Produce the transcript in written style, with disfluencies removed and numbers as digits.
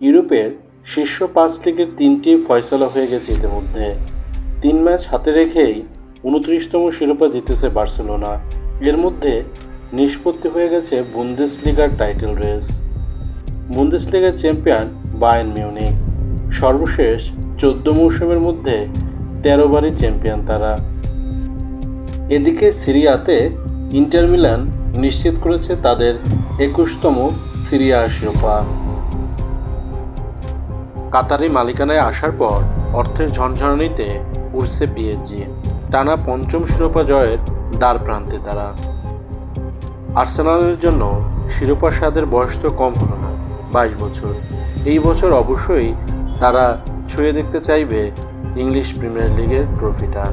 ইউরোপের শীর্ষ 5 লিগের 3টি ফয়সালা হয়ে গেছে ইতিমধ্যে। 3 ম্যাচ হাতে রেখেই 29তম শিরোপা জিতেছে বার্সেলোনা। এর মধ্যে নিষ্পত্তি হয়ে গেছে বুন্দেসলিগার টাইটেল রেস। বুন্দেসলিগার চ্যাম্পিয়ন বায়ার্ন মিউনিখ। সর্বশেষ 14 মৌসুমের মধ্যে 13 বারই চ্যাম্পিয়ন তারা। এদিকে সিরিয়াতে ইন্টার মিলান নিশ্চিত করেছে তাদের 21তম সিরিয়া শিরোপা। কাতারি মালিকানায় আসার পর অর্থের ঝনঝনানিতে উঠছে পিএসজি। টানা 5ম শিরোপা জয়ের দ্বার প্রান্তে তারা। আর্সেনালের জন্য শিরোপা স্বাদের বয়স তো কম হলো না, 22 বছর। এই বছর অবশ্যই তারা ছুঁয়ে দেখতে চাইবে ইংলিশ প্রিমিয়ার লিগের ট্রফিটা।